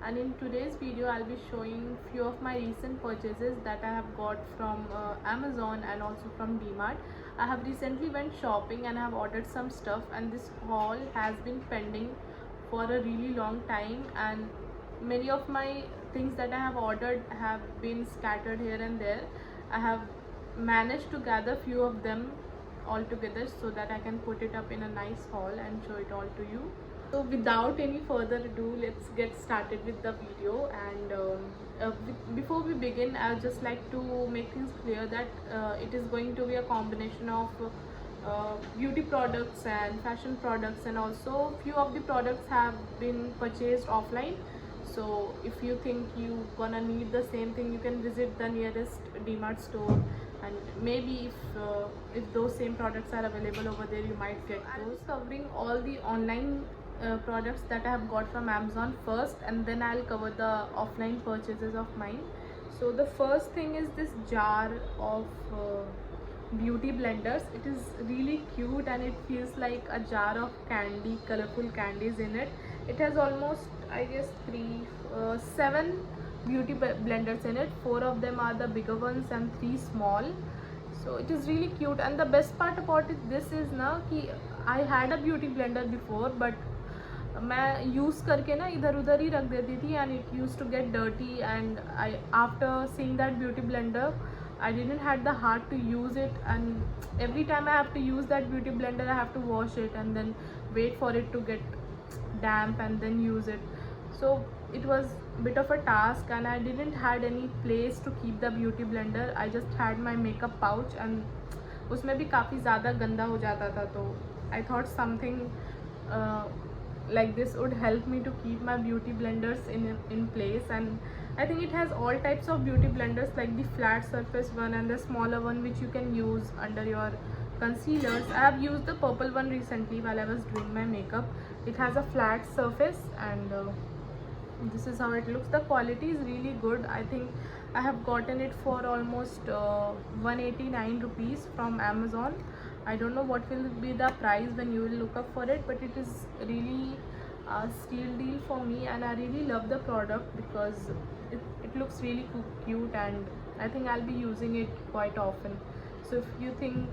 and in today's video I'll be showing few of my recent purchases that I have got from Amazon and also from DMart. I have recently went shopping and I have ordered some stuff, and this haul has been pending for a really long time, and many of my things that I have ordered have been scattered here and there. I have managed to gather few of them all together so that I can put it up in a nice haul and show it all to you. So without any further ado, let's get started with the video. And before we begin, I would just like to make things clear that it is going to be a combination of beauty products and fashion products, and also few of the products have been purchased offline. So if you think you gonna need the same thing, you can visit the nearest DMart store, and maybe if those same products are available over there, you might get those. Covering all the online products that I have got from Amazon first, and then I'll cover the offline purchases of mine. So the first thing is this jar of beauty blenders. It is really cute and it feels like a jar of candy, colorful candies in it. It has almost, I guess, seven beauty blenders in it. Four of them are the bigger ones and three small. So it is really cute, and the best part about it this is ना कि I had a beauty blender before, but मैं use करके ना इधर उधर ही रख देती थी, and it used to get dirty, and I, after seeing that beauty blender, I didn't had the heart to use it, and every time I have to use that beauty blender I have to wash it and then wait for it to get damp and then use it. So it was a bit of a task, and I didn't had any place to keep the beauty blender. I just had my makeup pouch, and उसमें भी काफ़ी ज़्यादा गंदा हो जाता था, तो I thought something like this would help me to keep my beauty blenders in place. And I think it has all types of beauty blenders, like the flat surface one and the smaller one which you can use under your concealers. I have used the purple one recently while I was doing my makeup. It has a flat surface, and this is how it looks. The quality is really good. I think I have gotten it for almost 189 rupees from Amazon. I don't know what will be the price when you will look up for it, but it is really a steal deal for me, and I really love the product because it looks really cute, and I think I'll be using it quite often. So if you think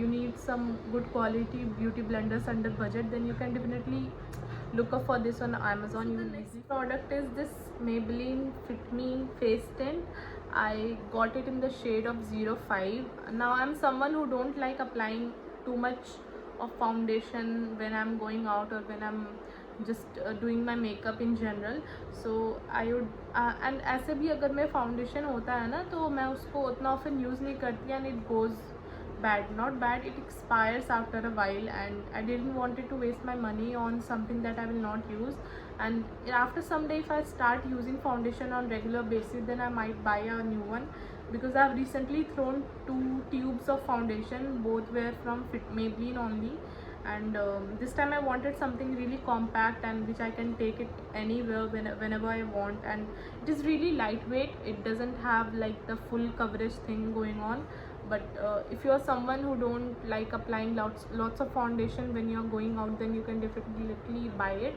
you need some good quality beauty blenders under budget, then you can definitely look up for this on Amazon. So the next product is this Maybelline Fit Me face tint. I got it in the shade of 05. Now I'm someone who don't like applying too much of foundation when I'm going out or when I'm just doing my makeup in general. So I would and ऐसे भी अगर मैं foundation होता है ना, तो मैं उसको उतना often use नहीं करती, and it goes bad, not bad, it expires after a while, and I didn't wanted to waste my money on something that I will not use. And after some day, if I start using foundation on regular basis, then I might buy a new one, because I have recently thrown 2 tubes of foundation. Both were from Maybelline only, and this time I wanted something really compact and which I can take it anywhere whenever I want. And it is really lightweight. It doesn't have like the full coverage thing going on, but if you are someone who don't like applying lots of foundation when you are going out, then you can definitely buy it,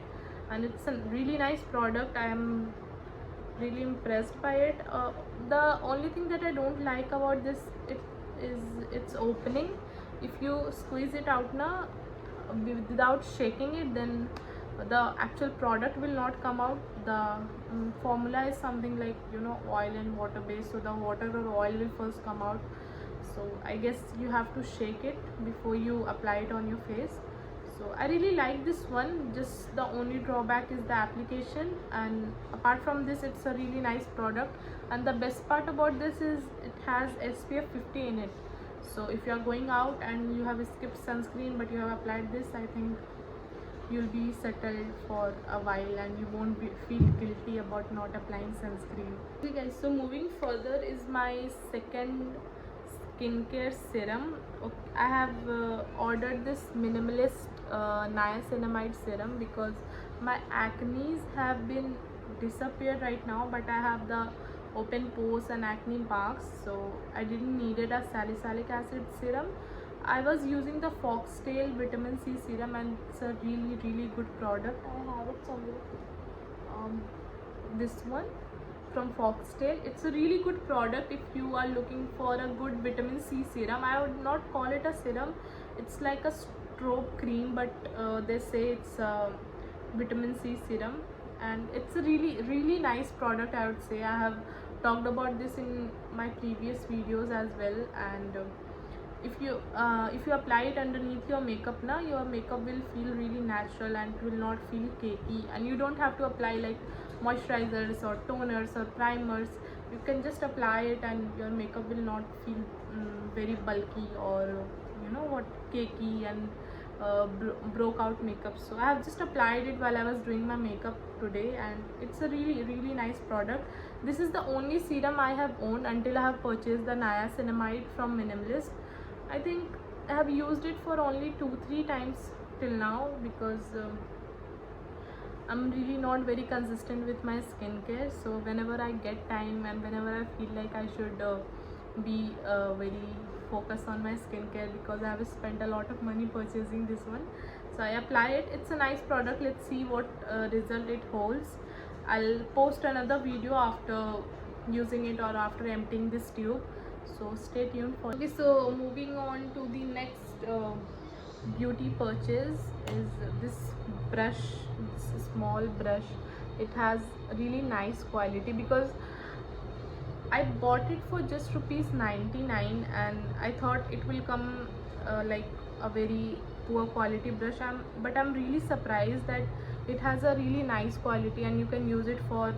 and it's a really nice product. I am really impressed by it. The only thing that I don't like about this is its opening. If you squeeze it out na without shaking it, then the actual product will not come out. The formula is something like, you know, oil and water based, so the water or oil will first come out. So I guess you have to shake it before you apply it on your face. So I really like this one. Just the only drawback is the application, and apart from this, it's a really nice product. And the best part about this is it has SPF 50 in it. So if you are going out and you have skipped sunscreen but you have applied this, I think you'll be settled for a while and you won't feel guilty about not applying sunscreen. Okay guys, so moving further is my second skincare serum. Okay, I have ordered this minimalist niacinamide serum because my acne have been disappeared right now, but I have the open pores and acne marks, so I didn't needed a salicylic acid serum. I was using the Foxtail vitamin C serum, and it's a really good product. I have it somewhere. this one from Foxtail. It's a really good product if you are looking for a good vitamin C serum. I would not call it a serum, it's like a strobe cream, but they say it's a vitamin C serum, and it's a really nice product, I would say. I have talked about this in my previous videos as well. And if you apply it underneath your makeup now, your makeup will feel really natural and it will not feel cakey, and you don't have to apply like moisturizers or toners or primers. You can just apply it and your makeup will not feel very bulky or you know what, cakey and broke out makeup. So I have just applied it while I was doing my makeup today, and it's a really nice product. This is the only serum I have owned until I have purchased the niacinamide from Minimalist. I think I have used it for only 2-3 times till now, because I'm really not very consistent with my skincare. So whenever I get time and whenever I feel like I should be very focused on my skincare, because I have spent a lot of money purchasing this one, so I apply it. It's a nice product. Let's see what result it holds. I'll post another video after using it or after emptying this tube, so stay tuned for. Okay, so moving on to the next beauty purchase is this brush, this small brush. It has really nice quality, because I bought it for just ₹99 and I thought it will come like a very poor quality brush. But I'm really surprised that it has a really nice quality, and you can use it for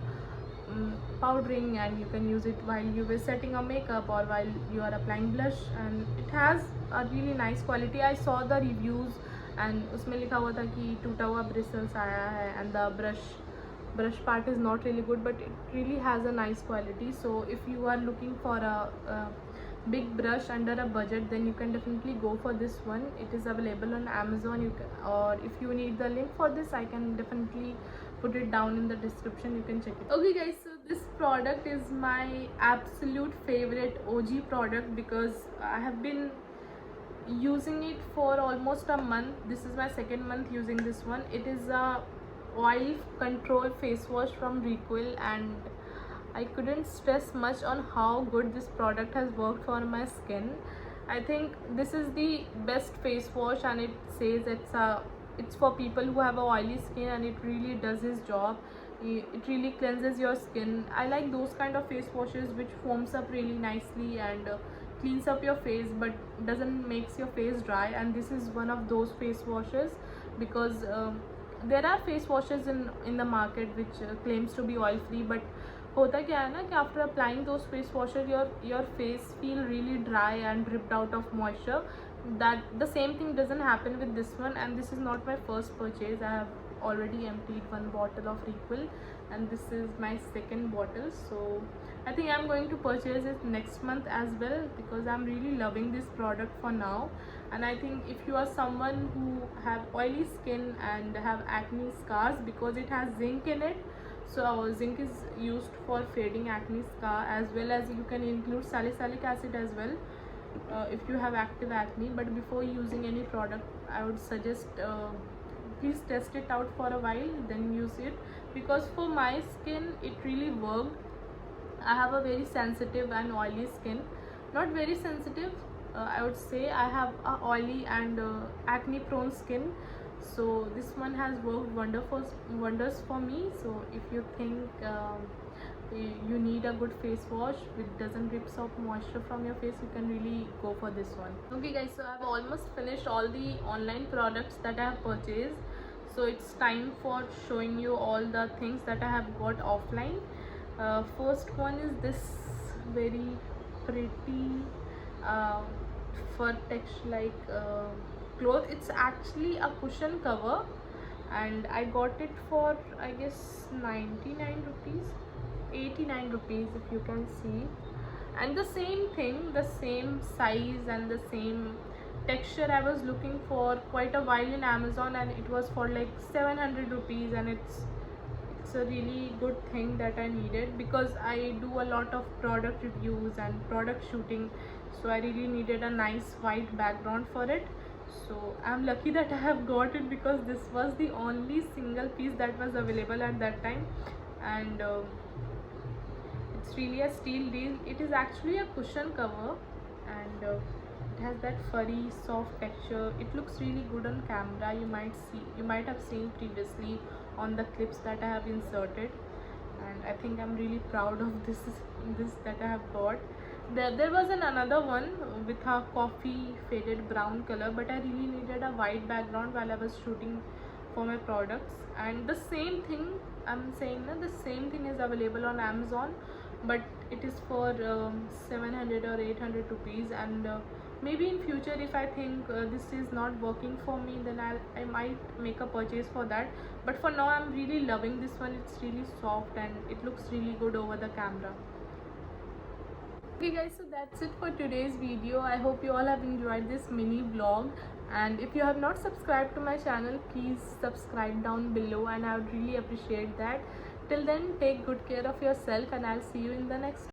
powdering, and you can use it while you were setting a makeup or while you are applying blush, and it has a really nice quality. I saw the reviews and उसमें लिखा हुआ था कि टूटा हुआ bristles आया है, and the brush part is not really good, but it really has a nice quality. So if you are looking for a big brush under a budget, then you can definitely go for this one. It is available on Amazon. You can, or if you need the link for this, I can definitely put it down in the description. You can check it. Okay guys, so this product is my absolute favorite OG product, because I have been using it for almost a month. This is my second month using this one. It is a oil control face wash from Requil, and I couldn't stress much on how good this product has worked for my skin. I think this is the best face wash, and it says it's for people who have a oily skin, and it really does its job. It really cleanses your skin. I like those kind of face washes which foams up really nicely and cleans up your face but doesn't makes your face dry, and this is one of those face washes. Because there are face washes in the market which claims to be oil free, but होता क्या है ना कि after applying those face washes, your face feel really dry and dripped out of moisture. That the same thing doesn't happen with this one, and this is not my first purchase. I have already emptied one bottle of Requil, and this is my second bottle. So I think I'm going to purchase it next month as well, because I'm really loving this product for now. And I think if you are someone who have oily skin and have acne scars, because it has zinc in it, so zinc is used for fading acne scar, as well as you can include salicylic acid as well if you have active acne. But before using any product, I would suggest please test it out for a while, then use it, because for my skin it really worked. I have a very sensitive and oily skin. Not very sensitive, I would say. I have a oily and acne prone skin, so this one has worked wonders for me. So if you think you need a good face wash which doesn't rip off moisture from your face, you can really go for this one. Okay guys, so I've almost finished all the online products that I have purchased, so it's time for showing you all the things that I have got offline. First one is this very pretty fur texture like cloth. It's actually a cushion cover, and I got it for I guess 99 rupees, 89 rupees if you can see. And the same thing, the same size and the same texture I was looking for quite a while in Amazon, and it was for like 700 rupees, and it's a really good thing that I needed, because I do a lot of product reviews and product shooting, so I really needed a nice white background for it. So I'm lucky that I have got it, because this was the only single piece that was available at that time. and it's really a steel deal. It is actually a cushion cover, and it has that furry soft texture. It looks really good on camera. You might have seen previously on the clips that I have inserted, and I think I'm really proud of this that I have bought. There was another one with a coffee faded brown color, but I really needed a white background while I was shooting for my products. And the same thing, I'm saying that the same thing is available on Amazon, but it is for 700 or 800 rupees. And maybe in future, if I think this is not working for me, then I might make a purchase for that. But for now, I'm really loving this one. It's really soft and it looks really good over the camera. Okay guys, so that's it for today's video. I hope you all have enjoyed this mini vlog, and if you have not subscribed to my channel, please subscribe down below, and I would really appreciate that. Till then, take good care of yourself, and I'll see you in the next